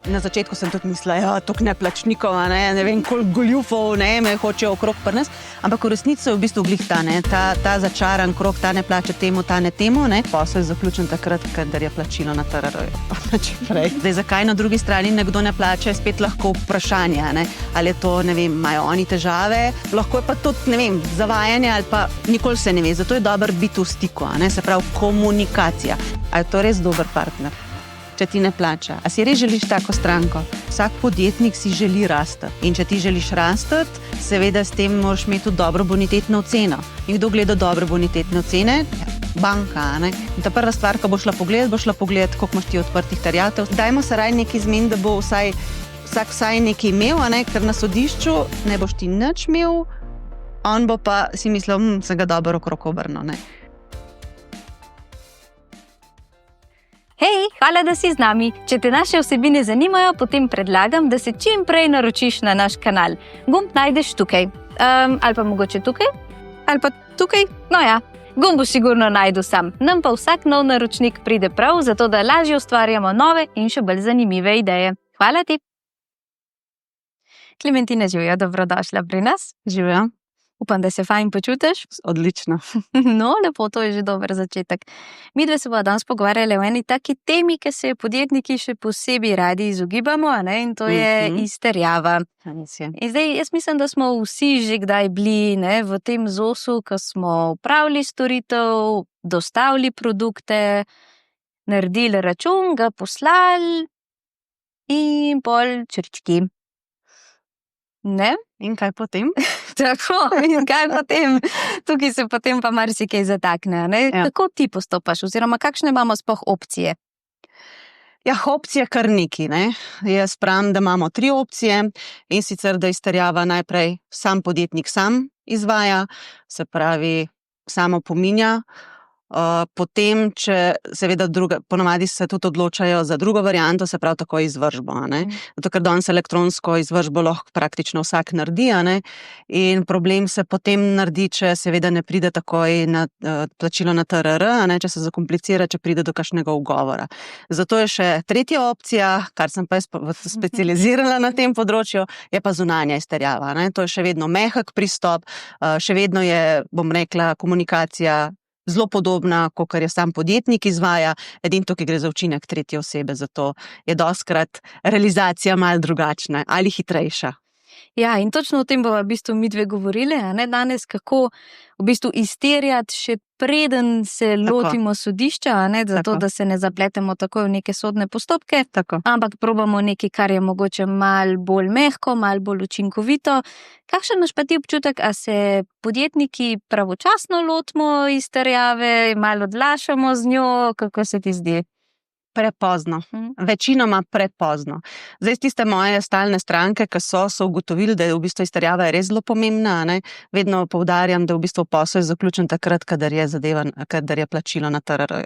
Na začetku sem tudi mislila, toliko neplačnikov, ne vem, koliko goljufov, me hočejo okrog pri nas, ampak v resnici je v bistvu glih ta začaran krog, ta ne plača temu, ta ne temu, posel je zaključen takrat, kadar je plačilo na TRR-ju. Zdaj, zakaj na drugi strani nekdo ne plača, je spet lahko vprašanje, ali je to, ne vem, imajo oni težave, lahko je pa tudi, ne vem, zavajanje ali pa nikoli se ne ve, zato je dobro biti v stiku, se pravi komunikacija. A je to res dober partner? Če ti ne plača. A si res želiš tako stranko? Vsak podjetnik si želi rasti. In če ti želiš rasti, seveda s tem moraš imeti tudi dobro bonitetno oceno. In kdo gleda dobre bonitetne ocene? Banka, In ta prva stvar, ko boš šla pogledat, koliko imaš ti odprtih terjatev. Dajmo se raj nekaj zmeniti, da bo vsak vsaj nekaj imel, ker na sodišču ne boš ti nič imel, on bo pa si mislil, se ga dobro okrog obrnil, Hej, hvala, da si z nami. Če te naše vsebine zanimajo, potem predlagam, da se čim prej naročiš na naš kanal. Gumb najdeš tukaj. Ali pa mogoče tukaj? Ali pa tukaj? No ja, gumb boš sigurno najdel sam. Nam pa vsak nov naročnik pride prav, zato da lažje ustvarjamo nove in še bolj zanimive ideje. Hvala ti. Klementina, živjo, dobrodošla pri nas. Živjo. Upam, da se fajn počutiš. Odlično. No, lepo, to je že dober začetek. Midve se bomo danes pogovarjali o eni taki temi, ki se podjetniki še posebej radi izogibamo, in to je izterjava. In zdaj, jaz mislim, da smo vsi že kdaj bili v tem ZOS-u, ko smo upravili storitev, dostavili produkte, naredili račun, ga poslali in pol črčki. Ne? In kaj potem? Tako, in kaj potem? Tukaj se potem pa marsikaj zatakne, Ja. Kako ti postopaš, oziroma kakšne imamo sploh opcije? Ja, opcije kar nekaj, Jaz pravim, da imamo 3 opcije, in sicer, da izterjava najprej sam podjetnik sam izvaja, se pravi, samo pominja, potem, če seveda ponavadi se tudi odločajo za drugo varianto, se pravi tako izvršbo, Zato, ker danes elektronsko izvršbo lahko praktično vsak naredi, In problem se potem naredi, če seveda ne pride takoj na plačilo na TRR, Če se zakomplicira, če pride do kakšnega ugovora. Zato je še tretja opcija, kar sem pa specializirala na tem področju, je pa zunanja izterjava, To je še vedno mehek pristop, še vedno je, bom rekla, komunikacija zelo podobna, kakor je sam podjetnik izvaja, edino tukaj gre za učinek tretje osebe, zato je dostikrat realizacija malo drugačna ali hitrejša. Ja, in točno o tem bomo v bistvu midve govorili, danes, kako v bistvu izterjati še preden se lotimo sodišča, zato da se ne zapletemo takoj v neke sodne postopke, ampak probamo nekaj, kar je mogoče malo bolj mehko, malo bolj učinkovito. Kakšen imaš pa ti občutek, a se podjetniki pravočasno lotimo izterjave, malo odlašamo z njo, kako se ti zdi? Prepozno. Večinoma prepozno. Zdaj, tiste moje stalne stranke, ki so ugotovili, da je v bistvu izterjava res zelo pomembna, vedno poudarjam, da v bistvu posel je zaključen takrat, kadar je plačilo na TRR-ju.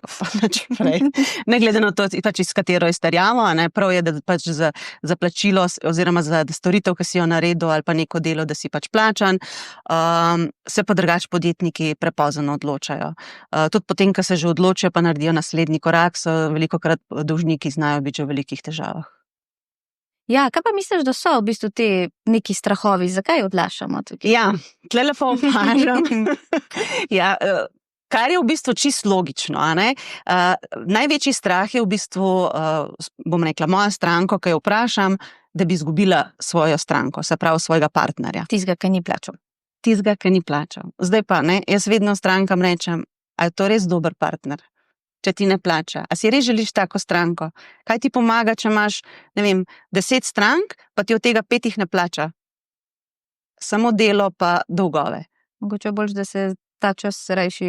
Ne glede na to, iz katero izterjavo, prav je, da pač za plačilo oziroma za storitev, ki si jo naredil, ali pa neko delo, da si pač plačan, se pa drugače podjetniki prepozno odločajo. Tudi potem, ko se že odločijo, pa naredijo naslednji korak, so velikokrat dolžniki znajo biti že v velikih težavah. Ja, kaj pa misliš, da so v bistvu te neki strahovi? Zakaj odlašamo tukaj? Ja, tle lepo opažam. Ja, kar je v bistvu čisto logično, največji strah je v bistvu, bom rekla, moja stranko, ki jo vprašam, da bi izgubila svojo stranko, se pravi svojega partnerja. Tistega, ki ni plačal. Tistega, ki ni plačal. Zdaj pa, jaz vedno strankam rečem, a je to res dober partner? Če ti ne plača. A si res želiš tako stranko? Kaj ti pomaga, če imaš, 10 strank, pa ti od tega 5 jih ne plača? Samo delo pa dolgove. Mogoče boljš, da se ta čas rajši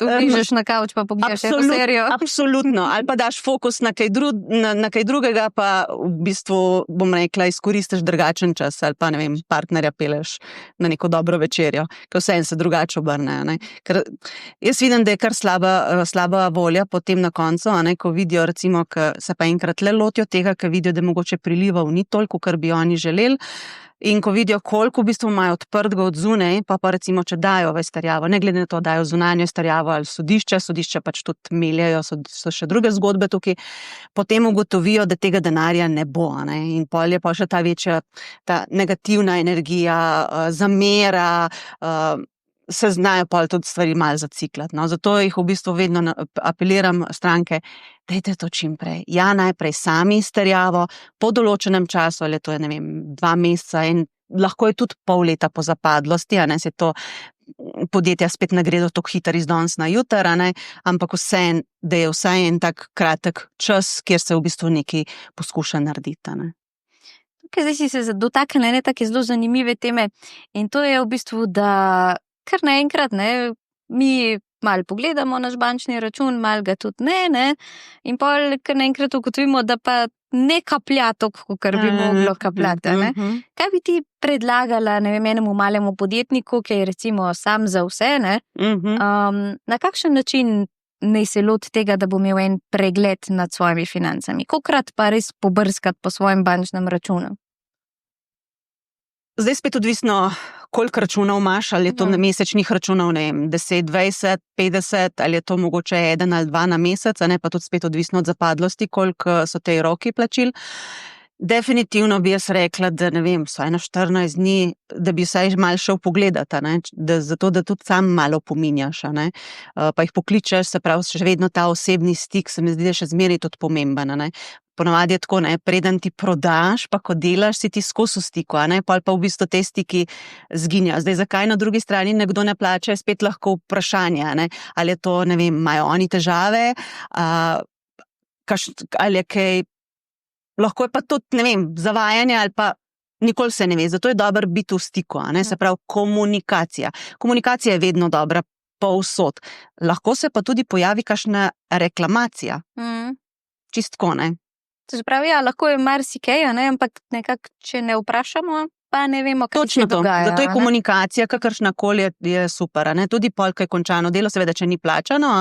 upišeš na kavč, pa pogledaš eno serijo. Absolutno. Ali pa daš fokus na kaj drugega, pa v bistvu, bom rekla, izkoristiš drugačen čas, ali pa, partnerja peleš na neko dobro večerjo, ker vseeno se drugače obrne. Ker jaz vidim, da je kar slaba volja potem na koncu, ko vidijo, recimo, ko se pa enkrat le lotijo tega, ko vidijo, da mogoče prilivov ni toliko, kar bi oni želeli, In ko vidijo, koliko v bistvu imajo odprtega od zunaj, pa recimo, če dajo v izterjavo, ne glede na to, dajo zunanjo izterjavo ali sodišče pač tudi meljajo, so še druge zgodbe tukaj, potem ugotovijo, da tega denarja ne bo. Ne? In pol je pa še ta večja, ta negativna energija, zamera, se znajo pol tudi stvari malo zaciklati. No? Zato jih v bistvu vedno apeliram stranke, dajte to čim prej. Ja, najprej sami izterjavo, po določenem času, ali to je, 2 meseca in lahko je tudi pol leta po zapadlosti, se to podjetja spet ne gredo tako hitro iz danes na jutr, ampak da je vsaj en tak kratek čas, kjer se v bistvu nekaj poskuša narediti. Zdaj si se dotaknila ene take zelo zanimive teme in to je v bistvu, da kar naenkrat, mi malo pogledamo naš bančni račun, malo ga tudi ne, in pol kar naenkrat ugotovimo, da pa ne kaplja toliko, kar bi moglo kapljati. Kaj bi ti predlagala, enemu malemu podjetniku, ki je recimo sam za vse, na kakšen način naj se loti tega, da bo imel en pregled nad svojimi financami? Kolikrat pa res pobrskati po svojem bančnem računu? Zdaj spet odvisno, koliko računov imaš, ali je to mesečnih računov, 10, 20, 50, ali je to mogoče 1 ali 2 na mesec, pa tudi spet odvisno od zapadlosti, koliko so te roki plačil. Definitivno bi jaz rekla, da vsaj na 14 dni, da bi vsaj malo šel pogledati, zato da tudi sam malo pominjaš, pa jih pokličeš, se pravi, še vedno ta osebni stik, se mi zdi, da še zmeraj tudi pomemben. Ponavadi je tako, preden ti prodaš, pa ko delaš, si ti skozi v stiku, pa v bistvu te stiki zginjajo. Zdaj, zakaj na drugi strani nekdo ne plača, je spet lahko vprašanje, ali je to, imajo oni težave, ali je kaj, lahko je pa tudi, zavajanje ali pa nikoli se ne ve, zato je dobro biti v stiku, se pravi komunikacija. Komunikacija je vedno dobra, povsod. Lahko se pa tudi pojavi kakšna reklamacija. Čistko, To se pravi, lahko je marsikaj, ampak nekako, če ne vprašamo, pa ne vemo, kaj se dogaja. Zato je komunikacija, kakršnakoli je super. Tudi pol, ko je končano delo, seveda, če ni plačano,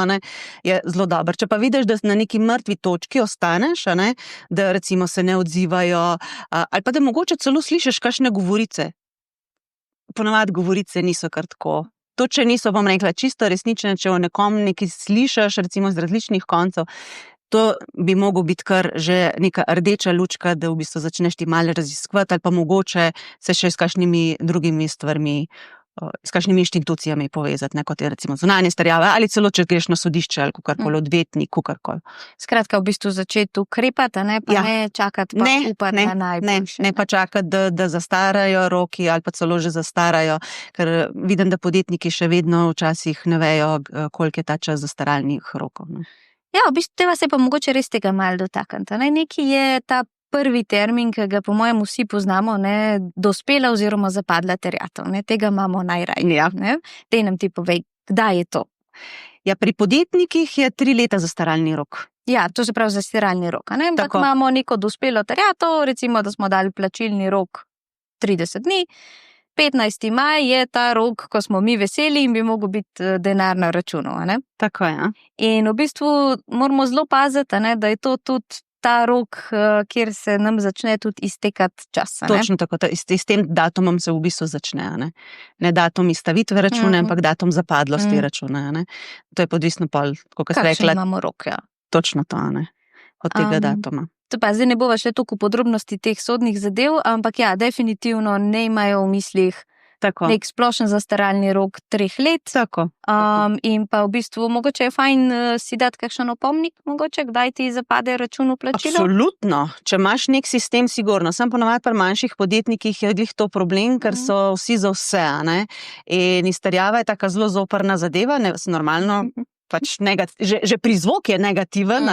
je zelo dobro. Če pa vidiš, da na neki mrtvi točki ostaneš, da recimo se ne odzivajo, ali pa da mogoče celo slišiš kakšne govorice. Ponavadi govorice niso kar tako. To, če niso, bom rekla, čisto resnične, če o nekom nekaj slišiš, recimo z različnih koncev, to bi mogel biti kar že neka rdeča lučka, da v bistvu začneš ti malo raziskovati ali pa mogoče se še s kakšnimi drugimi stvarmi, s kakšnimi inštitucijami povezati, kot je recimo zunanje izterjave ali celo, če greš na sodišče ali kakorkoli, odvetnik, kakorkoli. Skratka, v bistvu začeti ukrepati, pa ne čakati, pa upati na najboljše. Ne pa čakati, da zastarajo roki ali pa celo že zastarajo, ker vidim, da podjetniki še vedno včasih ne vejo, koliko je ta čas zastaralnih rokov. Ja, v bistvu tega se pa mogoče res tega malo dotakniti. Nekaj je ta prvi termin, ki ga po mojem vsi poznamo, dospela oziroma zapadla terjatev. Tega imamo najraje. Ja. Daj nam ti povej, kdaj je to? Ja, pri podjetnikih je 3 leta zastaralni rok. Ja, to se pravi zastaralni rok. Ampak imamo neko dospelo terjatev, recimo, da smo dali plačilni rok 30 dni, 15. maj je ta rok, ko smo mi veseli in bi mogel biti denar na računu. Tako je. In v bistvu moramo zelo paziti, da je to tudi ta rok, kjer se nam začne tudi iztekati čas. Točno tako, s tem datumom se v bistvu začne. Ne datum izstavitve računa, ampak datum zapadlosti računa. To je podvisno pol, kako se rekla. Kakšen imamo rok, ja. Točno to, od tega datuma. Zdaj ne bova šle toliko podrobnosti teh sodnih zadev, ampak ja, definitivno ne imajo v mislih nek splošen zastaralni rok 3 let. Tako. In pa v bistvu mogoče je fajn si dati kakšen opomnik, mogoče kdaj ti zapade račun v plačilo? Absolutno. Če imaš nek sistem, sigurno. Sam ponovadi pri manjših podjetnikih je glih to problem, ker so vsi za vse. In izterjava je taka zelo zoprna zadeva, normalno. Pač že prizvok je negativen,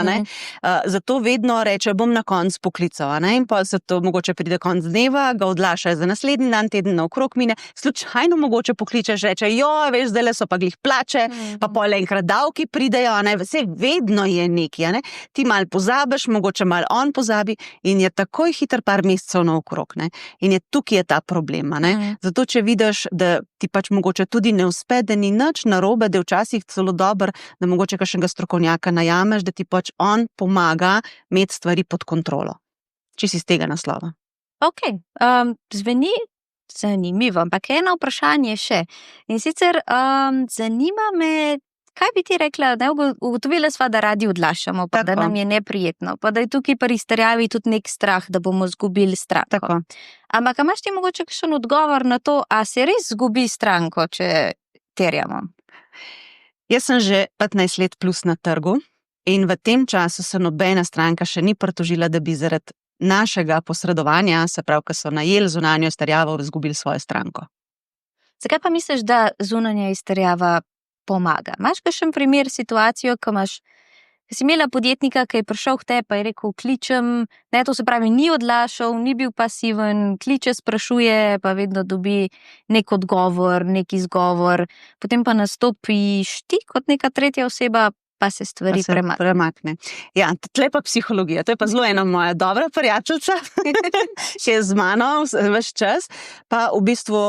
zato vedno reče, bom na koncu poklical, in pa se to mogoče pride konc dneva, ga odlašajo za naslednji dan, teden naokrog mine, slučajno mogoče pokličeš, reče, veš, zdaj so pa glih plače, pa pol enkrat davki pridejo, vse vedno je nekaj, ti malo pozabiš, mogoče malo on pozabi in je takoj hiter par mesecev naokrog, in je tukaj je ta problem, zato če vidiš, da ti pač mogoče tudi ne uspe, da ni nič narobe, da je včasih celo dober, da mogoče kakšnega strokovnjaka najameš, da ti pač on pomaga imeti stvari pod kontrolo. Čisto iz tega naslova. Ok, zveni Zanimivo, ampak eno vprašanje še. In sicer zanima me, kaj bi ti rekla, da ugotovila sva, da radi odlašamo, pa da nam je neprijetno, pa da je tukaj pri izterjavi tudi nek strah, da bomo zgubili stranko. Tako. Ampak imaš ti mogoče kakšen odgovor na to, a se res zgubi stranko, če terjamo? Jaz sem že 15 let plus na trgu in v tem času se nobena stranka še ni pritožila, da bi zaradi našega posredovanja, se pravi, ko so najeli zunanjo izterjavo, izgubili svojo stranko. Zakaj pa misliš, da zunanja izterjava pomaga? Imaš kakšen primer, situacijo, ko si imela podjetnika, ki je prišel k tebi pa je rekel, kličem, ne, to se pravi, ni odlašal, ni bil pasiven, kliče, sprašuje, pa vedno dobi nek odgovor, nek izgovor, potem pa nastopiš ti kot neka tretja oseba, pa se stvari premakne. Ja, tle pa psihologija, to je pa zelo ena moja dobra prijateljica, še je z mano ves čas, pa v bistvu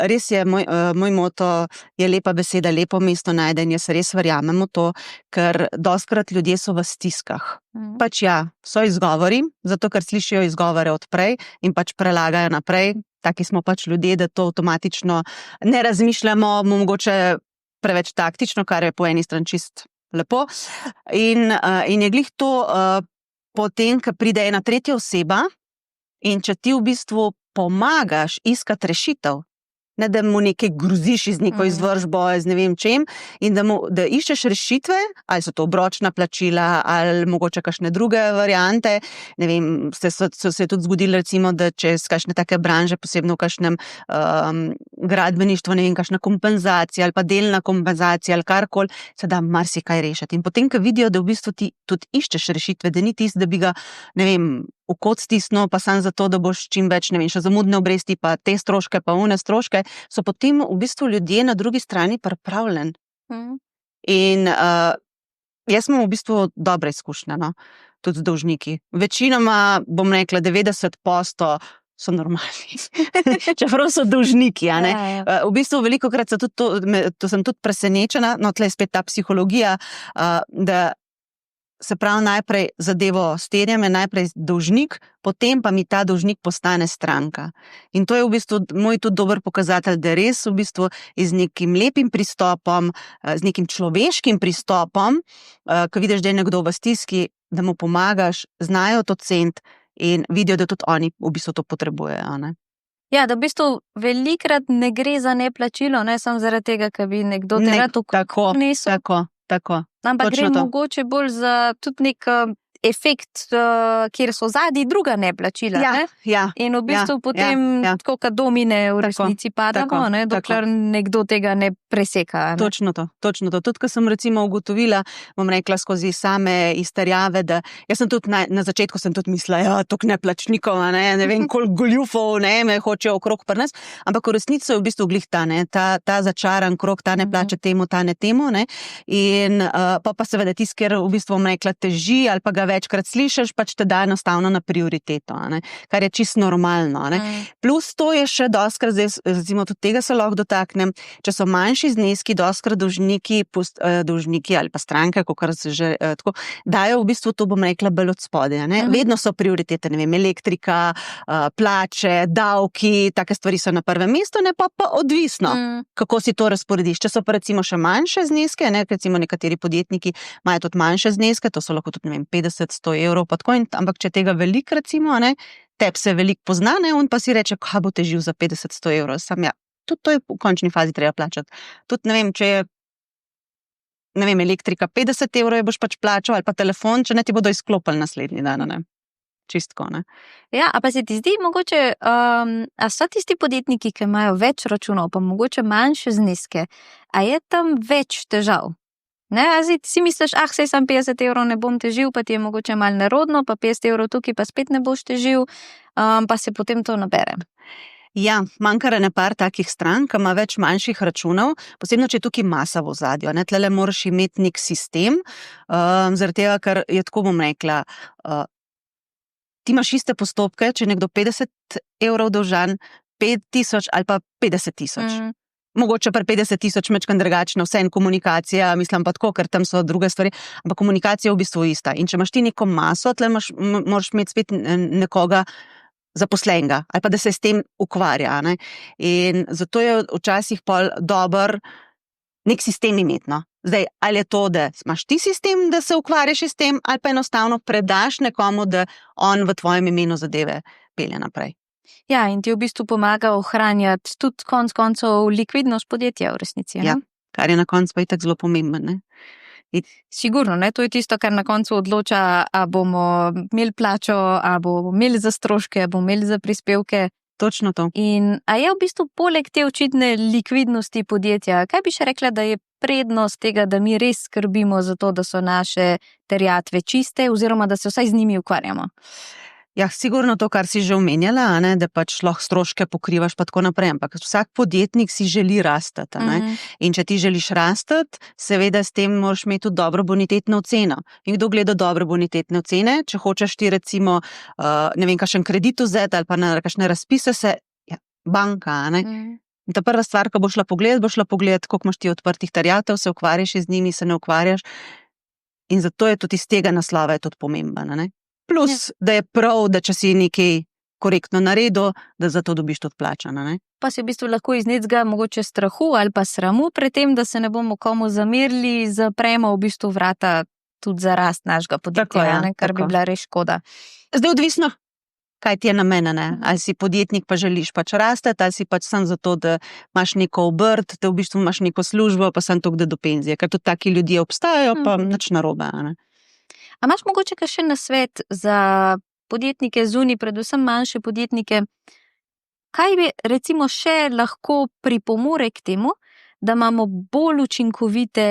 res je, moj moto je lepa beseda, lepo mesto najde in jaz res verjamem v to, ker dostikrat ljudje so v stiskah. Pač ja, so izgovori, zato ker slišijo izgovore od prej in pač prelagajo naprej, taki smo pač ljudje, da to avtomatično ne razmišljamo, mogoče preveč taktično, kar je po eni strani čist lepo. In je glih to potem, ko pride ena tretja oseba in če ti v bistvu pomagaš iskati rešitev, ne da mu nekaj groziš z neko izvršbo, z ne vem čem, in da iščeš rešitve, ali so to obročna plačila, ali mogoče kakšne druge variante, ne vem, so se tudi zgodili recimo, da čez kakšne take branže, posebno v kakšnem gradbeništvu, ne vem, kakšna kompenzacija ali pa delna kompenzacija ali karkoli, se da marsikaj rešiti. In potem, ko vidijo, da v bistvu ti tudi iščeš rešitve, da ni tisto, da bi ga, ne vem, v kot stisnil, pa samo zato, da boš čim več, ne vem, še zamudne obresti, pa te stroške, pa one stroške, so potem v bistvu ljudje na drugi strani pripravljeni. In jaz imam v bistvu dobre izkušnje, no, tudi z dolžniki. Večinoma, bom rekla, 90% so normalni. Čeprav so dolžniki, a ne. V bistvu velikokrat so tudi to sem tudi presenečena, no, tle je spet ta psihologija, da se pravi, najprej zadevo sterjam, je najprej dolžnik, potem pa mi ta dolžnik postane stranka. In to je v bistvu moj tudi dober pokazatelj, da res v bistvu z nekim lepim pristopom, z nekim človeškim pristopom, ko vidiš, da je nekdo v stiski, da mu pomagaš, znajo to ceniti in vidijo, da tudi oni v bistvu to potrebujejo, ne. Ja, da v bistvu velikrat ne gre za neplačilo, ne samo zaradi tega, ker bi nekdo te rad vnesel. Tako. Ampak gre mogoče bolj za tudi nek efekt, kjer so zadnji druga neplačila. Ja. In v bistvu potem tako, kot domine v resnici padamo, dokler nekdo tega ne preseka. Ne? Točno to. Tudi, ko sem recimo ugotovila, bom rekla skozi same izterjave, da jaz sem tudi na začetku sem tudi mislila, ja, toliko neplačnikov, ne vem, koliko goljufov, me hočejo okrog pri nas, ampak v resnici je v bistvu glih ta začaran krog, ta ne plače temu, ta ne temu, ne, in pa seveda tisti, ker v bistvu, bom rekla, teži ali pa ga večkrat slišiš, pač te da enostavno na prioriteto, ne? Kar je čisto normalno. Ne? Plus to je še dostkrat, recimo tudi tega se lahko dotaknem, če so manjši zneski, dostkrat dolžniki ali pa stranke, kakor se že tako, dajo v bistvu to, bom rekla, bolj od spodaj. Vedno so prioritete, ne vem, elektrika, plače, davki, take stvari so na prvem mestu, ne pa odvisno, kako si to razporediš. Če so pa recimo še manjše zneske, ne? Recimo nekateri podjetniki imajo tudi manjše zneske, to so lahko tudi, ne vem, 50-100 evrov, pa tako, ampak če tega veliko recimo, tebi se veliko pozna, on pa si reče, kaj bo težil za 50-100 evrov, sam ja, tudi to je v končni fazi treba plačati. Tudi ne vem, če je, ne vem, elektrika 50 evrov je boš pač plačal, ali pa telefon, če ne ti bodo izklopili naslednji dan, ne. Čistko, ne. Ja, a pa se ti zdi mogoče, a so tisti podjetniki, ki imajo več računov, pa mogoče manjše zneske, a je tam več težav? Ne, si misliš, sej sam 50 evrov ne bom težil, pa ti je mogoče malo nerodno, pa 50 evrov tukaj pa spet ne boš težil, pa se potem to nabere. Ja, manjka ene par takih strank, ki ima več manjših računov, posebno, če je tukaj masa v ozadju, ne, tlele moraš imeti nek sistem, zaradi tega, ker je tako, bom rekla, ti imaš iste postopke, če je nekdo 50 evrov dolžan, 5.000 ali pa 50.000. Mogoče pri 50.000 mečkan drugačna, vse in komunikacija, mislim pa tako, ker tam so druge stvari, ampak komunikacija je v bistvu ista. In če imaš ti neko maso, tle moraš imeti spet nekoga, zaposlenega ali pa da se s tem ukvarja. Ne? In zato je včasih pol dober nek sistem imeti. No? Zdaj, ali je to, da imaš ti sistem, da se ukvarjaš s tem, ali pa enostavno predaš nekomu, da on v tvojem imenu zadeve pelje naprej. Ja, in ti v bistvu pomaga ohranjati tudi konec koncev likvidnost podjetja v resnici. Ja, kar je na koncu pa itak zelo pomembno. Sigurno, ne? To je tisto, kar na koncu odloča, a bomo imeli plačo, a bomo imeli za stroške, a bomo imeli za prispevke. Točno to. In a je v bistvu poleg te očitne likvidnosti podjetja, kaj bi še rekla, da je prednost tega, da mi res skrbimo za to, da so naše terjatve čiste oziroma da se vsaj z njimi ukvarjamo? Ja, sigurno to, kar si že omenjala, ne, da pač lahko stroške pokrivaš pa tako naprej, ampak vsak podjetnik si želi rastati. In če ti želiš rastati, seveda s tem moraš imeti tudi dobro bonitetno oceno. In kdo gleda dobre bonitetne ocene? Če hočeš ti recimo, ne vem, kakšen kredit vzeti ali pa na kakšne razpise se, ja, banka, ne. In ta prva stvar, ko boš šla pogledat, koliko imaš ti odprtih terjatev, se ukvarjaš z njimi, se ne ukvarjaš. In zato je tudi iz tega naslova je tudi pomembno, ne. Plus, da je prav, da če si nekaj korektno naredil, da za to dobiš tudi plačano. Ne? Pa si v bistvu lahko iz necega mogoče strahu ali pa sramu pred tem, da se ne bomo komu zamerili, zapremo v bistvu vrata tudi za rast našega podjetja, kar bi bila res škoda. Zdaj odvisno, kaj ti je namen, ne? Ali si podjetnik pa želiš pač rastati, ali si pač sam zato, da imaš neko obrt, da v bistvu imaš neko službo, pa sam toliko, da do penzije, ker tudi taki ljudje obstajajo, pa nič narobe, ne? A imaš mogoče kakšen nasvet za podjetnike zunaj, predvsem manjše podjetnike, kaj bi recimo še lahko pripomore k temu, da imamo bolj učinkovite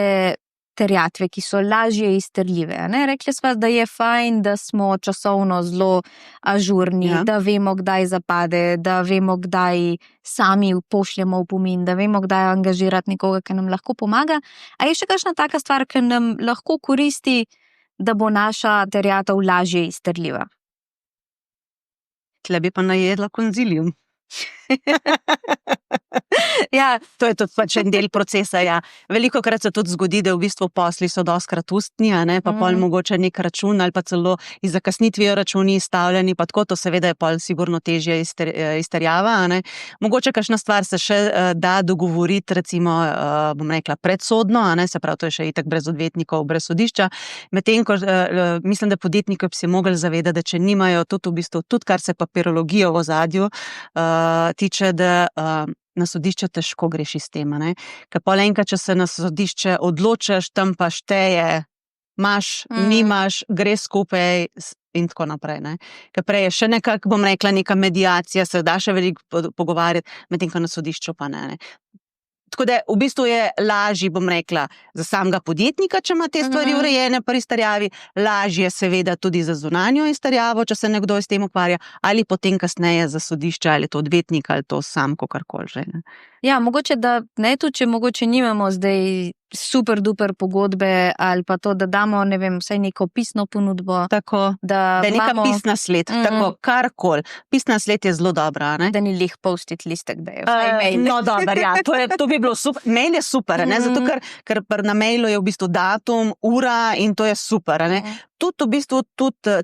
terjatve, ki so lažje izterljive? Ne? Rekli smo, da je fajn, da smo časovno zelo ažurni, da vemo, kdaj zapade, da vemo, kdaj sami pošljemo opomin, da vemo, kdaj angažirati nekoga, ki nam lahko pomaga. A je še kakšna taka stvar, ki nam lahko koristi, da bo naša terjatev lažje izterljiva? Tle bi pa najedla konzilium. Ja, to je tudi pač en del procesa. Ja. Velikokrat se tudi zgodi, da v bistvu posli so dostkrat ustni, pa pol mogoče nek račun ali pa celo iz zakasnitvijo računi izstavljeni, pa tako to seveda je pol sigurno težje izterjava. Mogoče kakšna stvar se še da dogovoriti, recimo, bom rekla, predsodno, se pravi, to je še itak brez odvetnikov, brez sodišča. Medtem ko mislim, da podjetniki bi si mogli zavedati, da če nimajo tudi v bistvu, tudi kar se papirologijo v ozadju tiče, da na sodišče težko greš iz tema. Ker pol enkrat, če se na sodišče odločiš, tam pa šteje, imaš, nimaš, gre skupaj in tako naprej. Ker prej je še nekako, bom rekla, neka medijacija, se da še veliko pogovarjati, medtem ko na sodišču pa ne. Tako da v bistvu je lažje, bom rekla, za samega podjetnika, če ima te stvari urejene pri izterjavi, lažje seveda tudi za zunanjo izterjavo, če se nekdo s tem ukvarja, ali potem kasneje za sodišče, ali to odvetnik, ali to sam, kakorkoli že. Ja, mogoče da, ne, tudi če mogoče nimamo zdaj super duper pogodbe, ali pa to, da damo, ne vem, vsaj neko pisno ponudbo. Tako, da je neka pisna sled, tako, karkoli. Pisna sled je zelo dobra, ne? Da ni lih post-it listek, da je vsaj mail. No, dober, ja, to bi bilo super. Mail je super, ne? Zato, ker na mailu je v bistvu datum, ura in to je super, ne? Tudi v bistvu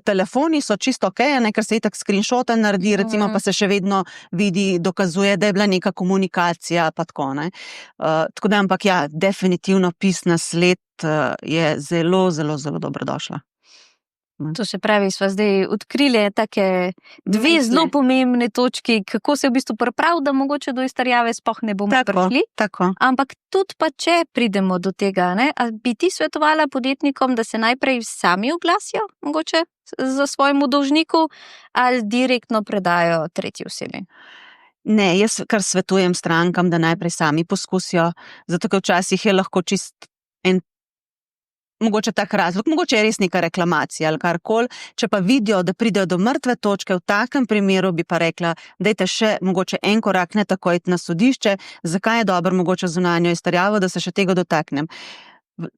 telefoni so čisto ok, ker se itak screenshota naredi, recimo pa se še vedno vidi, dokazuje, da je bila neka komunikacija, pa tako, ne. Tako da, ampak ja, definitivno pisna sled je zelo, zelo, zelo dobrodošla. To se pravi, sva zdaj odkrili take dve zelo pomembne točki, kako se v bistvu pripravi, da mogoče do izterjave sploh ne bomo prišli. Tako. Ampak tudi pa, če pridemo do tega, ne, a bi ti svetovala podjetnikom, da se najprej sami oglasijo, mogoče za svojemu dolžniku, ali direktno predajo tretji osebi? Ne, jaz kar svetujem strankam, da najprej sami poskusijo, zato ker včasih je lahko čist mogoče tak razlog, mogoče je res neka reklamacija ali karkoli, če pa vidijo, da pridejo do mrtve točke, v takem primeru bi pa rekla, dajte še mogoče en korak, ne takoj na sodišče, zakaj je dobro mogoče zunanjo izterjavo, da se še tega dotaknem.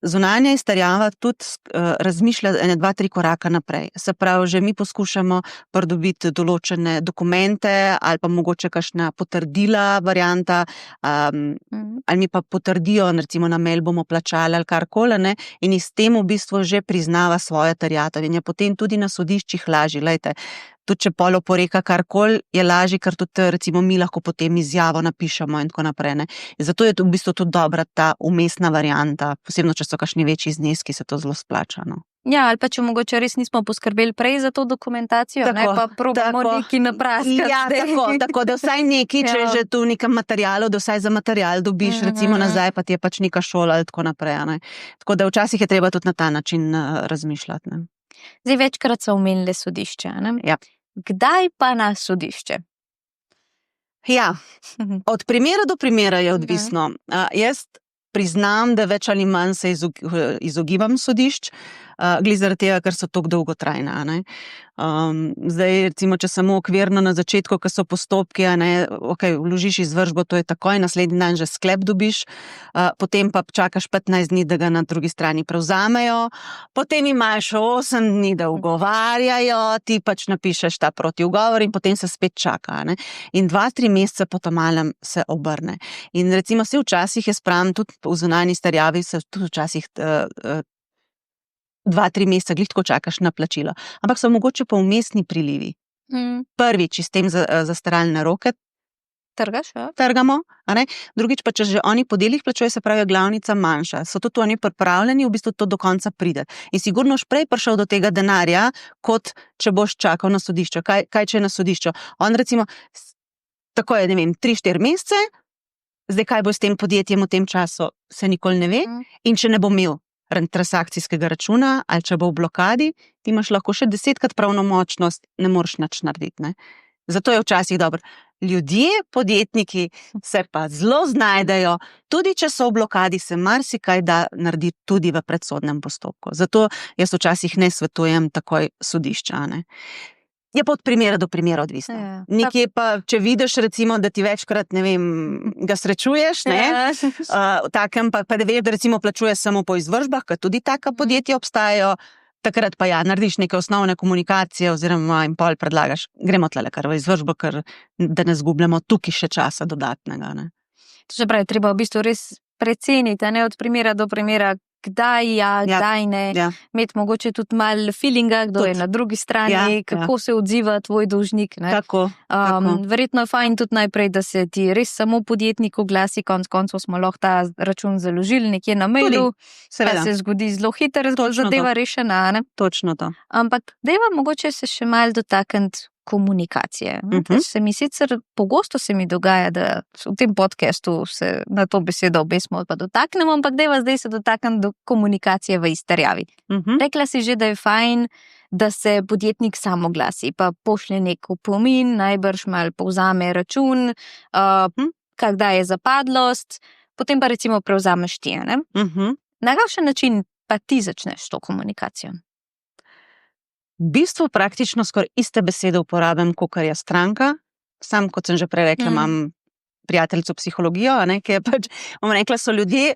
Zunanja izterjava tudi razmišlja 2-3 koraka naprej. Se pravi, že mi poskušamo pridobiti določene dokumente ali pa mogoče kakšna potrdila varianta, ali mi pa potrdijo, recimo na mail bomo plačali ali karkoli, ne, in iz tem v bistvu že priznava svoje terjatve in je potem tudi na sodiščih lažje. Glejte, tudi če pol oporeka karkoli, je lažje, ker tudi recimo mi lahko potem izjavo napišemo in tako naprej. Ne. Zato je v bistvu tudi dobra ta umestna varianta, posebno, če so kakšni večji zneski, se to zelo splača. No. Ja, ali pa če mogoče res nismo poskrbeli prej za to dokumentacijo, tako, ne pa probamo neki napraskati. Ja, tako, da vsaj neki, če že tu nekam materialu, da vsaj za material dobiš, recimo nazaj, pa ti je pač neka šola ali tako naprej. Ne. Tako da včasih je treba tudi na ta način razmišljati. Ne. Zdaj večkrat so omenili sodišče, ne? Ja. Kdaj pa na sodišče? Ja, od primera do primera je odvisno. Jaz priznam, da več ali manj se izogibam sodišč, glede zaradi tega, ker so tako dolgotrajna. Ne. Zdaj, recimo, če samo okvirno na začetku, ko so postopki, okay, vložiš izvršbo, to je takoj, naslednji dan že sklep dobiš, potem pa čakaš 15 dni, da ga na drugi strani prevzamejo, potem imaš 8 dni, da ugovarjajo, ti pač napišeš ta protiugovor in potem se spet čaka. Ne. In 2-3 mesece po malem se obrne. In recimo se včasih, jaz pravim, tudi v zunanji starjavi se tudi včasih 2-3 mesece glih tako čakaš na plačilo. Ampak so mogoče pa vmesni prilivi. Prvič, s tem zastaralne roke trgamo, drugič pa, če že oni po delih plačujejo, se pravi glavnica manjša. So tudi oni pripravljeni v bistvu to do konca pride. In sigurno boš prej prišel do tega denarja, kot če boš čakal na sodišču. Kaj če je na sodišču? On recimo, tako je, 3-4 mesece, zdaj kaj bo s tem podjetjem v tem času, se nikoli ne ve. In če ne bo imel transakcijskega računa ali če bo v blokadi, ti imaš lahko še 10krat pravnomočnost, ne moreš nič narediti. Ne? Zato je včasih dobro. Ljudje, podjetniki se pa zelo znajdejo, tudi če so v blokadi, se marsikaj da narediti tudi v predsodnem postopku. Zato jaz včasih ne svetujem takoj sodišča. Ne? Je pa od primera do primera odvisno. Ja. Nekje pa, če vidiš recimo, da ti večkrat, ga srečuješ, takem pa da veš, da recimo plačuješ samo po izvršbah, ker tudi taka podjetja obstajajo, takrat pa narediš neke osnovne komunikacije oziroma jim pol predlagaš, gremo tlele kar v izvršbo, ker da ne zgubljamo tukaj še časa dodatnega. Ne. To se pravi, treba v bistvu res preceniti, ne od primera do primera, kdaj kdaj ne, imeti mogoče tudi malo feelinga, kdo je na drugi strani, kako se odziva tvoj dolžnik. Ne? Tako. Verjetno je fajn tudi najprej, da se ti res samo podjetnik oglasi, konc koncev smo lahko ta račun založili nekje na mailu, pa se zgodi zelo hitro, zadeva rešena. Ne? Točno to. Ampak dajva mogoče se še malo dotakniti komunikacije. Se mi sicer pogosto se mi dogaja, da v tem podcastu se na to besedo obe smo pa dotaknemo, ampak dajva zdaj se dotaknem do komunikacije v izterjavi. Rekla si že, da je fajn, da se podjetnik sam oglasi, pa pošlje nek opomin, najbrž malo povzame račun, kdaj je zapadlost, potem pa recimo prevzameš ti. Na kakšen način pa ti začneš to komunikacijo? V bistvu praktično skoraj iste besede uporabim, kakor je stranka. Sam, kot sem že prej rekla, imam prijateljico psihologijo, ki je pač, bom rekla, so ljudje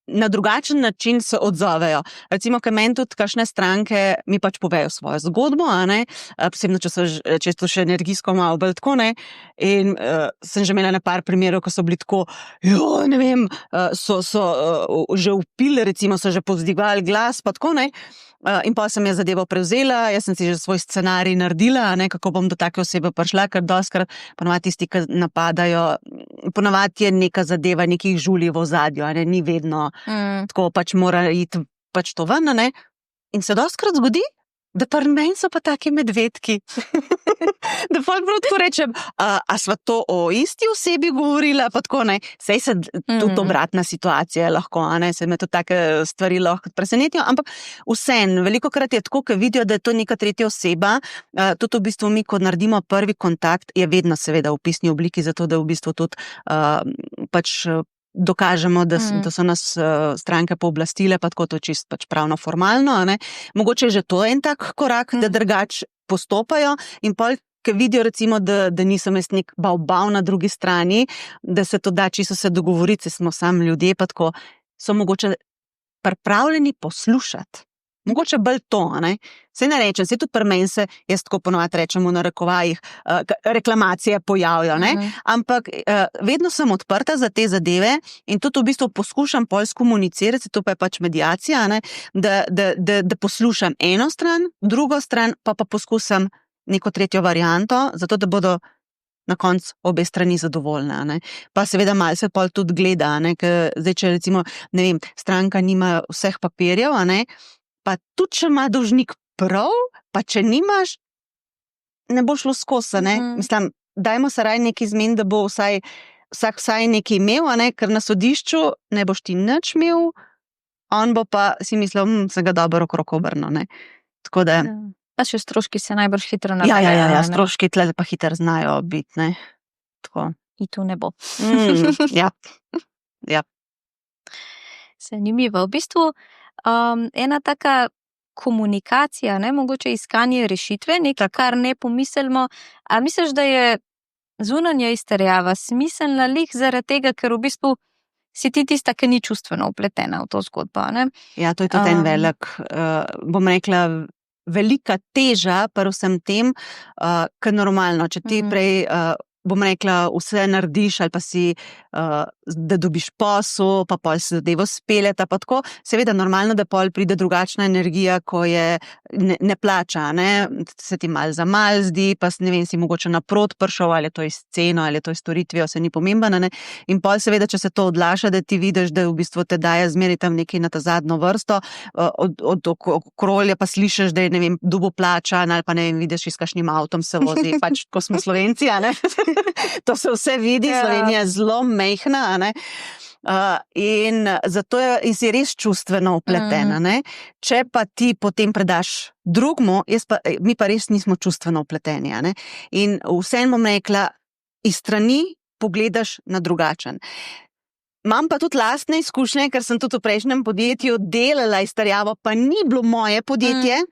na drugačen način se odzovejo. Recimo, ker meni tudi kakšne stranke mi pač povejo svojo zgodbo, posebno, če to še energijsko malo bolj tako, in sem že imela na par primerov, ko so bili tako, so že vpili, recimo, so že povzdigali glas, pa tako, in pa sem je zadevo prevzela, jaz sem si že svoj scenarij naredila, kako bom do take osebe prišla, ker dostkrat ponovadi tisti, ki napadajo, ponovadi je neka zadeva, nekih žulij v ozadju, ni vedno tako, pač mora iti pač to ven, in se dostkrat zgodi, da pri meni so pa taki medvedki. Da folk prav tako rečem, a sva to o isti osebi govorila, pa tako, sej se tudi obratna situacija lahko, se me tudi take stvari lahko presenetijo, ampak vseeno, velikokrat je tako, ker vidijo, da je to neka tretja oseba, tudi v bistvu mi, ko naredimo prvi kontakt, je vedno seveda v pisni obliki, zato da v bistvu tudi pač dokažemo, da so nas stranke pooblastile, pa tako to čisto pač pravno formalno. Mogoče je že to en tak korak, da drugače postopajo in pol, ker vidijo recimo, da nisem jaz nek bav na drugi strani, da se to da čisto se dogovoriti, smo sam ljudje, pa tako so mogoče pripravljeni poslušati. Mogoče bolj to, ne? Saj ne rečem, saj tudi pri meni se, jaz tako ponovadi rečem v narekovajih, reklamacije pojavijo, ne? Ampak vedno sem odprta za te zadeve in tudi v bistvu poskušam pol skomunicirati, to pa je pač mediacija, ne? Da poslušam eno stran, drugo stran pa poskusam neko tretjo varianto, zato da bodo na koncu obe strani zadovoljne, ne. Pa seveda malo se pol tudi gleda, ne, ker zdaj, če recimo, ne vem, stranka nima vseh papirjev, ne, pa tudi, če ima dolžnik prav, pa če nimaš, ne bo šlo skozi, ne. Mislim, dajmo se raje nekaj zmeniti, da bo vsak vsaj nekaj imel, ne, ker na sodišču ne boš ti nič imel, on bo pa si mislil, se ga dobro okrog obrnil, ne. Tako da... Pa še stroški se najbrž hitro navejo. Ja, stroški tle pa hitro znajo biti, ne. Tako. In tu ne bo. Ja. Zanimivo. V bistvu ena taka komunikacija, ne, mogoče iskanje rešitve, nekaj, kar ne pomislimo. A misliš, da je zunanja izterjava smiselna lih zaradi tega, ker v bistvu si ti tista, ki ni čustveno vpletena v to zgodbo, ne? Ja, to je tudi en velik, bom rekla, velika teža pri vsem tem, ker normalno, če ti prej, bom rekla, vse narediš ali pa si, da dobiš posel, pa pol se zadevo speljeta, pa tako, seveda normalno, da pol pride drugačna energija, ko je ne plača, ne, se ti malo zdi, pa ne vem, si mogoče naprot prišel, ali je to iz ceno, ali je to iz storitvijo, se ni pomembno, ne, in pol seveda, če se to odlaša, da ti vidiš, da v bistvu te daje zmeri tam nekaj na ta zadnjo vrsto, od okrolja pa slišiš, da je, ne vem, dubo plačan, ali pa ne vem, vidiš, s kakšnim avtom se vozi, pač, ko smo Slovenci, a ne, to se vse vidi, Slovenija je zelo mejhna, a ne, in zato si res čustveno vpletena, ne. Če pa ti potem predaš drugmu, mi pa res nismo čustveno vpleteni, a ne. In vseeno bom rekla, iz strani pogledaš na drugačen. Imam pa tudi lastne izkušnje, ker sem tudi v prejšnjem podjetju delala izterjavo, pa ni bilo moje podjetje.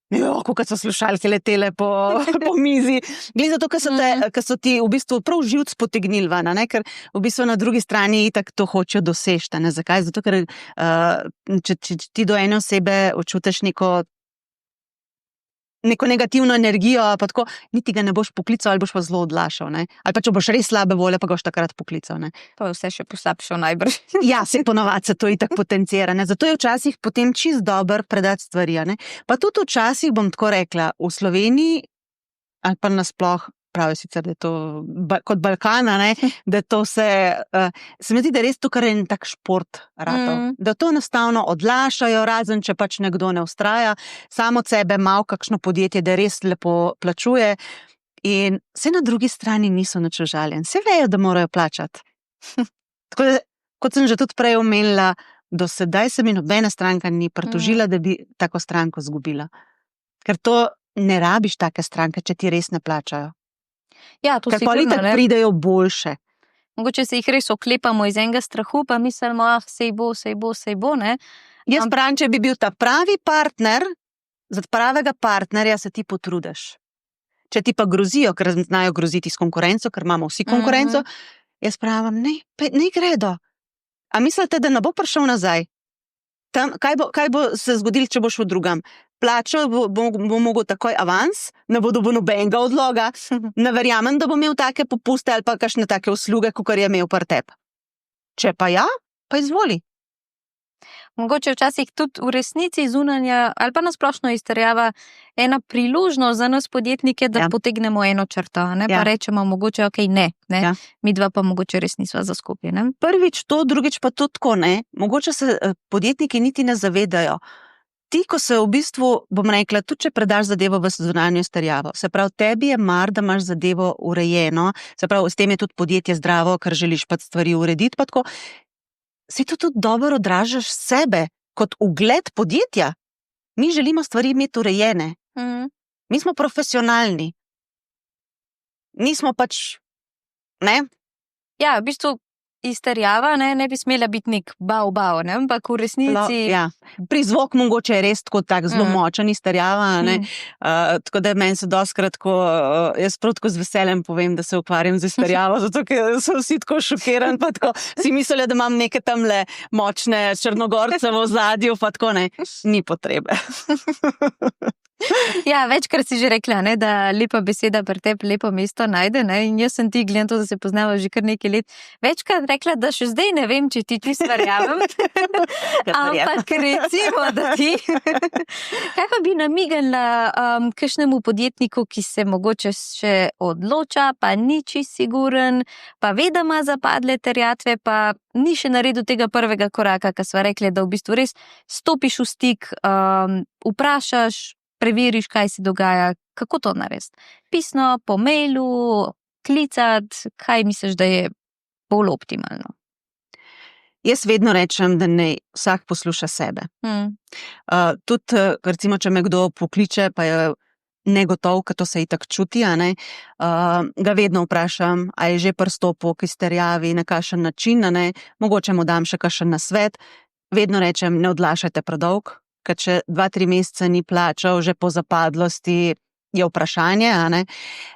Kakor so slušalke letele po mizi. Glede zato, ker so ti v bistvu prav živc potegnili ven, ne, ker v bistvu na drugi strani itak to hočejo dosežti, ne. Zakaj? Zato, ker če ti do ene osebe čutiš neko negativno energijo, pa tako, niti ga ne boš poklical ali boš pa zelo odlašal, ne. Ali pa če boš res slabe volje, pa ga boš takrat poklical, ne. Pa je vse še poslabšal najbrž. Ja, se ponovadi se to itak potencira, ne. Zato je včasih potem čisto dobro predati stvari, ne. Pa tudi včasih, bom tako rekla, v Sloveniji, ali pa nasploh, pravi sicer, da je to kot Balkana, ne, da to se mi zdi, da je res to, kar je en tak šport ratov. Da to enostavno odlašajo, razen če pač nekdo ne vztraja, samo od sebe malo kakšno podjetje, da res lepo plačuje in vse na drugi strani niso nič užaljeni. Vse vejo, da morajo plačati. Tako da, kot sem že tudi prej omenila, do sedaj se mi nobena stranka ni pritožila, da bi tako stranko izgubila. Ker to ne rabiš take stranke, če ti res ne plačajo. Ja, to ker sigurno, pa itak pridejo boljše. Mogoče se jih res oklepamo iz enega strahu, pa mislimo, sej bo, ne. Jaz pravim, če bi bil ta pravi partner, za pravega partnerja se ti potrudiš. Če ti pa grozijo, ker znajo groziti s konkurenco, ker imamo vsi konkurenco, jaz pravim, ne gredo. A mislite, da ne bo prišel nazaj? Kaj bo se zgodilo, če boš v drugem? Plačal bo mogel takoj avans, ne bo dobil nobenega odloga, ne verjamem, da bo imel take popuste ali pa kakšne take usluge, kakor je imel pri tebi. Če pa ja, pa izvoli. Mogoče včasih tudi v resnici zunanja ali pa nasplošno izterjava ena priložnost za nas podjetnike, da potegnemo eno črto, ne, pa rečemo mogoče, okej, ne, midva pa mogoče res nisva za skupaj, ne. Prvič to, drugič pa tudi tako, ne, mogoče se podjetniki niti ne zavedajo. Ti, ko se v bistvu, bom rekla, tudi če predaš zadevo v zunanjo izterjavo, se pravi, tebi je mar, da imaš zadevo urejeno, se pravi, s tem je tudi podjetje zdravo, ker želiš pa stvari urediti, pa tako, se to tudi dobro odražaš sebe, kot ugled podjetja. Mi želimo stvari imeti urejene. Mi smo profesionalni. Nismo pač, ne? Ja, v bistvu izterjava ne bi smela biti nek bao, ne? Ampak v resnici... Prizvok mogoče je res tako zelo močen izterjava, ne? Tako da meni se dostikrat, jaz prav tako z veseljem povem, da se ukvarjam z izterjavo, zato ker so vsi tako šokirani, pa tako si mislijo, da imam neke tamle močne Črnogorce v ozadju, pa tako ne, ni potrebe. Ja, večkrat si že rekla, ne, da lepa beseda pri tebi lepo mesto najde, ne, in jaz sem ti, gledam to, da se poznava že kar nekaj let, večkrat rekla, da še zdaj ne vem, če ti verjamem, ampak recimo, da ti. Kaj pa bi namignila kakšnemu podjetniku, ki se mogoče še odloča, pa ni čisto siguren, pa ve, da ima zapadle terjatve, pa ni še naredil tega prvega koraka, ki sva rekli, da v bistvu res stopiš v stik, vprašaš, preveriš, kaj se dogaja, kako to narediti. Pisno, po mailu, klicati, kaj misliš, da je bolj optimalno? Jaz vedno rečem, da naj vsak posluša sebe. Tudi, recimo, če me kdo pokliče, pa je negotov, ker to se itak čuti, ga vedno vprašam, a je že pristopil k izterjavi, na kakšen način, mogoče mu dam še kakšen nasvet. Vedno rečem, ne odlašajte predolg, ker če 2-3 mesece ni plačal, že po zapadlosti je vprašanje,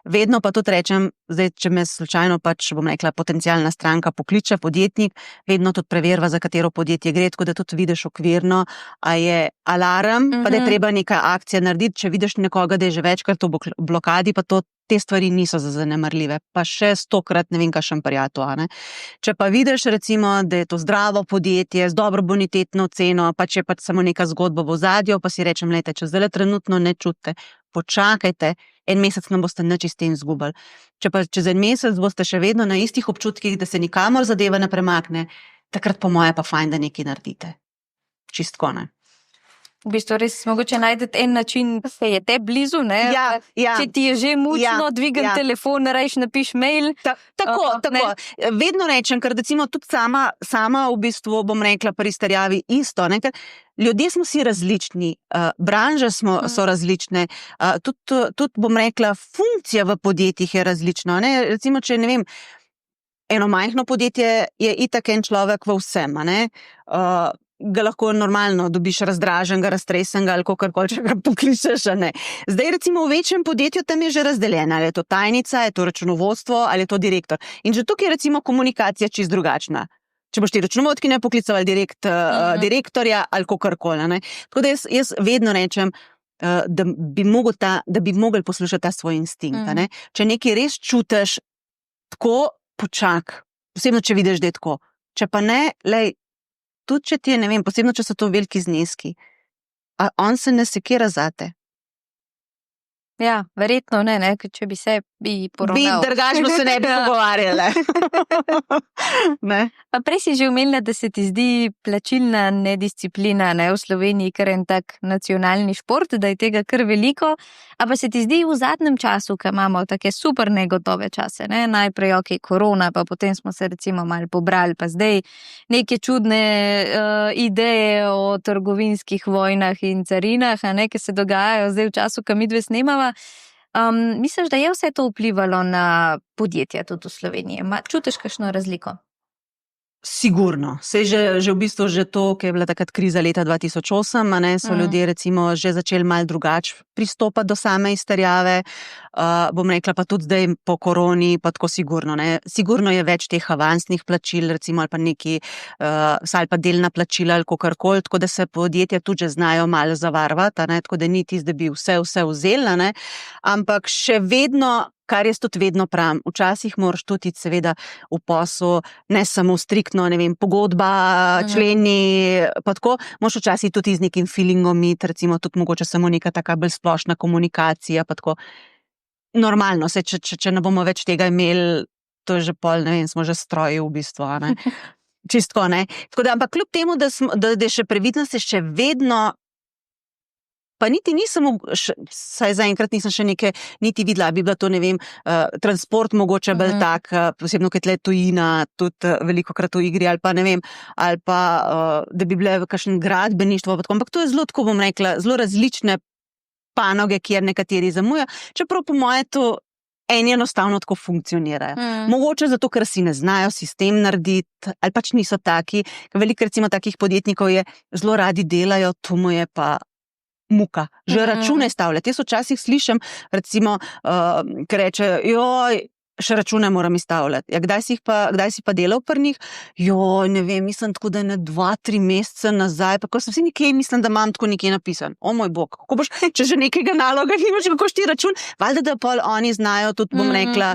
Vedno pa tudi rečem, zdaj, če me slučajno bom rekla, potencialna stranka pokliče, podjetnik, vedno tudi preverva, za katero podjetje gre, tako da tudi vidiš okvirno, a je alarm, pa da je treba neka akcija narediti, če vidiš nekoga, da je že večkrat v blokadi, pa te stvari niso zanemarljive, pa še 100-krat ne vem, kakšen prijatelj, Če pa vidiš, recimo, da je to zdravo podjetje, z dobro bonitetno oceno, pa če je samo neka zgodba v ozadju, pa si rečem, lejte, če zdaj trenutno ne čutite, počakajte, 1 mesec ne boste nič iz tem izgubili. Če pa čez 1 mesec boste še vedno na istih občutkih, da se nikamor zadeva ne premakne, takrat po moje pa fajn, da nekaj naredite. Čistko, V bistvu res mogoče najdete en način, da je te blizu, ne? Ja. Če ti je že mučno, dvigam telefon, rajš napiš mail. Tako. Vedno rečem, ker recimo tudi sama v bistvu bom rekla pri izterjavi isto, ker ljudje smo si različni, branže so različne, tudi bom rekla, funkcija v podjetjih je različna, Recimo, če ne vem, eno majhno podjetje je itak en človek v vsem, ga lahko normalno dobiš razdraženega, raztresenega ali kakorkoli, če ga pokličeš, Zdaj recimo v večjem podjetju tam je že razdeljena, ali je to tajnica, je to računovodstvo, ali je to direktor. In že tukaj je recimo komunikacija čisto drugačna. Če boš ti računovodkinja poklical ali direktorja ali kakorkoli, Tako da jaz vedno rečem, da bi mogli poslušati ta svoj instinkt, Če nekaj res čutiš, tako počak, posebno, če vidiš, da je tako. Če pa ne, tudi če ti je, ne vem, posebno, če so to veliki zneski, a on se ne sekira zate. Ja, verjetno ne, če bi se poravnal. Drugačno se ne bi pogovarjali. Pa prej si že omenila, da se ti zdi plačilna nedisciplina v Sloveniji kar en tak nacionalni šport, da je tega kar veliko, a pa se ti zdi v zadnjem času, ko imamo take super negotove čase, najprej korona, pa potem smo se recimo malo pobrali, pa zdaj neke čudne ideje o trgovinskih vojnah in carinah, ki se dogajajo zdaj v času, ko midve snemava. Misliš, da je vse to vplivalo na podjetja tudi v Sloveniji? Čutiš kakšno razliko? Sigurno. Sej že v bistvu že to, ki je bila takrat kriza leta 2008, so ljudje recimo že začeli malo drugače pristopati do same izterjave. Bom rekla pa tudi zdaj po koroni, pa tako sigurno. Sigurno je več teh avansnih plačil, recimo ali pa neki, ali pa delna plačila ali kakorkoli, tako da se podjetja tudi že znajo malo zavarovati, tako da ni tisto, da bi vse vzeli, ampak še vedno, kar jaz tudi vedno pravim, včasih moraš tudi seveda v poslu, ne samo striktno, ne vem, pogodba, členi, pa tako, moraš včasih tudi z nekim feelingom iti, recimo tudi mogoče samo neka taka bolj splošna komunikacija, pa tako. Normalno, če ne bomo več tega imeli, to je že pol, ne vem, smo že stroji v bistvu, Čistko, Tako da, ampak kljub temu, da je še previdnost, je še vedno. Pa niti nisem, saj zaenkrat nisem še niti videla, bi bila to, ne vem, transport mogoče bolj tak, posebno, ker tle tujina, tudi veliko krat v igri, ali pa ne vem, ali pa, da bi bile kakšen gradbeništvo, ampak to je zelo, tako bom rekla, zelo različne panoge, kjer nekateri zamujajo, čeprav po moje to eni enostavno tako funkcionirajo. Mogoče zato, ker si ne znajo sistem narediti, ali pač niso taki. Veliko recimo takih podjetnikov je, zelo radi delajo, to mu je pa muka. Že račune stavljati. Jaz včasih slišim, recimo, ki reče, joj, še račune moram izstavljati. Ja, kdaj si pa delal pri njih? Joj, ne vem, mislim tako, da je 2-3 mesece nazaj, pa ko sem vsi nekje, mislim, da imam tako nekje napisan. O moj bog, kako boš, če že nekega naloga nimaš, kako ti račun? Valjda, da pol oni znajo, tudi bom rekla,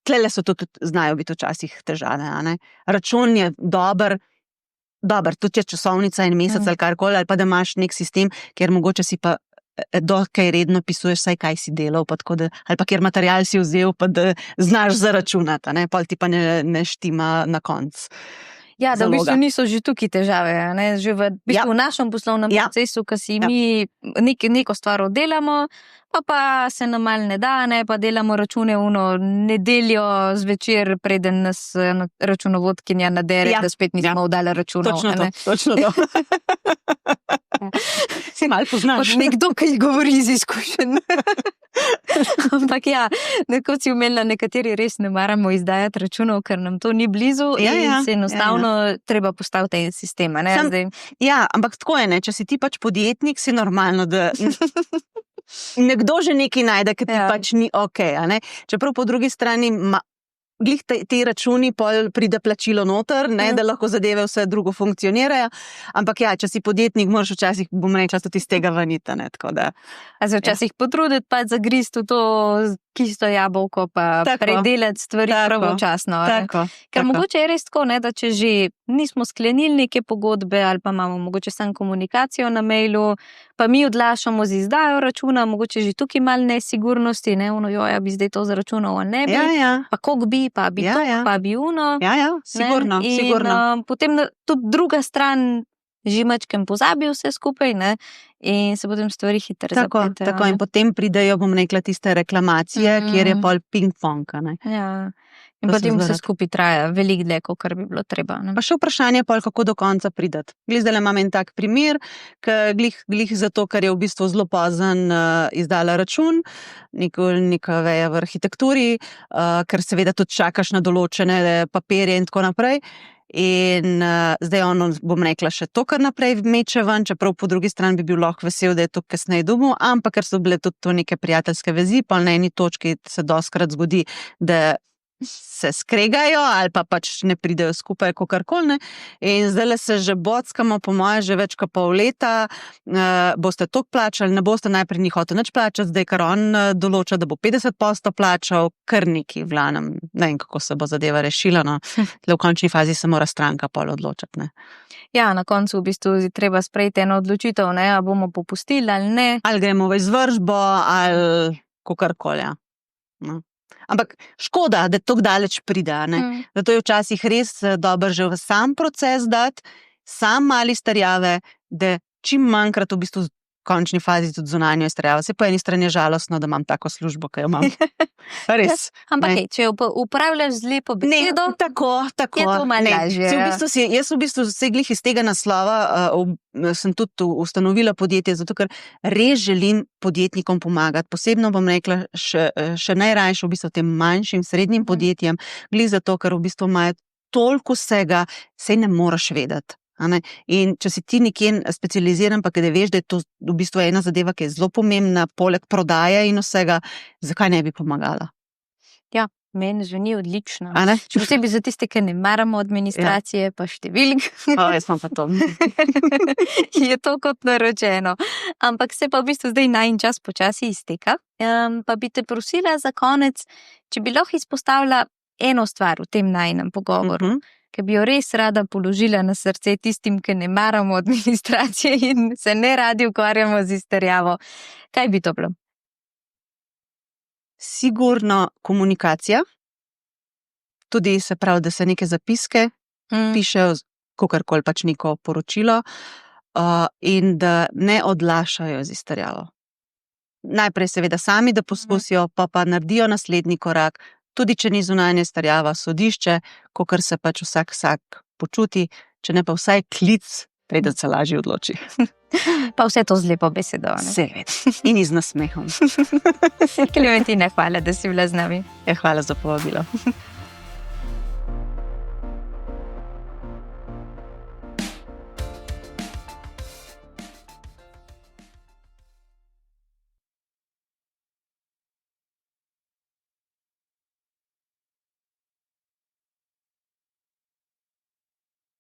tlele so tudi znajo biti včasih težave, a ne? Račun je dober, tudi če časovnica en mesec ali karkoli, ali pa da imaš nek sistem, kjer mogoče si pa dokaj redno pisuješ, saj kaj si delal, pa tako da, ali pa kjer material si vzel, pa da znaš zaračunati, ne? Pol ti pa ne štima na konc. Ja, da v bistvu niso že tukaj težave, ne? Že v našem poslovnem procesu, ko si mi neko stvar oddelamo, pa se nam malo ne da, ne? Pa delamo račune nedeljo zvečer, preden nas računovodkinja nadere, da spet nismo oddali računov. Točno to. Si malo poznaš. Nekdo, ki govori iz izkušenj. Ampak ja, kot si umela, nekateri res ne maramo izdajati računov, ker nam to ni blizu in se enostavno treba postaviti en sistem. Ja, ampak tako je, ne? Če si ti pač podjetnik, si normalno, da nekdo že nekaj najde, ki ti pač ni okej, a ne? Čeprav po drugi strani glih te računi, pol pride plačilo noter, ne, da lahko zadeve vse drugo funkcionirajo, ampak ja, če si podjetnik, moraš včasih, bom rekla, tudi iz tega vanita, ne, tako da. A se včasih potruditi pa zagrist v to kisto jabolko, pa predelati stvari pravočasno. Ker mogoče je res tako, ne, da če že nismo sklenili neke pogodbe ali pa imamo mogoče samo komunikacijo na mailu, pa mi odlašamo z izdajo računa, mogoče že tukaj malo nesigurnosti, ne, joja bi zdaj to zaračunal, a ne bi, pa koliko bi, pa bi to, pa bi uno. Sigurno. In potem tudi druga stran že mačkem pozabi vse skupaj, ne, in se potem stvari hitro zapletajo. Tako, in potem pridejo, bom rekla, tiste reklamacije, kjer je pol ping-pong, ne. Ja. In potem vse skupaj traja veliko dlje, kar bi bilo treba. Ne? Pa še vprašanje pol, kako do konca prideti. Zdaj imam en tak primer, glih zato, ker je v bistvu zelo pozen izdala račun, neka veja v arhitekturi, ker seveda tudi čakaš na določene papirje in tako naprej. In zdaj ono, bom rekla, še to kar naprej meče ven, čeprav po drugi strani bi bil lahko vesel, da je to kasneje dobil, ampak ker so bile tudi to neke prijateljske vezi, pa na eni točki se dostkrat zgodi, da se skregajo ali pa pač ne pridejo skupaj, kakorkoli, ne. In zdaj se že bockamo, po moje, že več kot pol leta, boste toliko plačali, ne boste najprej ni hotel nič plačati, zdaj kar on določa, da bo 50% plačal, kar neki vlanem, ne vem, kako se bo zadeva rešila, no. V končni fazi se mora stranka pol odločati, ne. Ja, na koncu v bistvu treba sprejeti eno odločitev, ne, a bomo popustili ali ne. Ali gremo v izvršbo, ali kakorkoli, ja. No. Ampak škoda, da tako daleč pride, ne. Zato je včasih res dobro že v sam proces dati, sam mali izterjave, da čim manjkrat v bistvu v končni fazi tudi zunanjo izterjavo. Se po eni strani je žalostno, da imam tako službo, ki jo imam. Res. Ampak če jo upravljaš z lepo besedo, tako. Je to malo lažje. Jaz v bistvu se glih iz tega naslova sem tudi ustanovila podjetje, zato ker res želim podjetnikom pomagati. Posebno bom rekla še najrajše v bistvu tem manjšim, srednjim podjetjem, glih zato, ker v bistvu imajo toliko vsega, sej ne moraš vedeti. In če si ti nekje specializiran, pa kada veš, da je to v bistvu ena zadeva, ki je zelo pomembna, poleg prodaje in vsega, zakaj ne bi pomagala? Ja, meni zveni odlično. Še posebej za tiste, ki ne maramo administracije, pa številk. Jaz imam pa to. Je to kot naročeno. Ampak se pa v bistvu zdaj najin čas počasi izteka. Pa bi te prosila za konec, če bi lahko izpostavila eno stvar v tem najinem pogovoru, ki bi jo res rada položila na srce tistim, ki ne maramo administracije in se ne radi ukvarjamo z izterjavo. Kaj bi to bilo? Sigurno komunikacija. Tudi se pravi, da se neke zapiske pišejo, kakorkoli pač neko poročilo, in da ne odlašajo z izterjavo. Najprej seveda sami, da poskusijo, pa naredijo naslednji korak, tudi če ni zunanja izterjava, sodišče, kakor se pač vsak počuti, če ne pa vsaj klic preden se lažje odloči. Pa vse to z lepo besedo. Seveda. In z nasmehom. Klementina, hvala, da si bila z nami. Hvala za povabilo.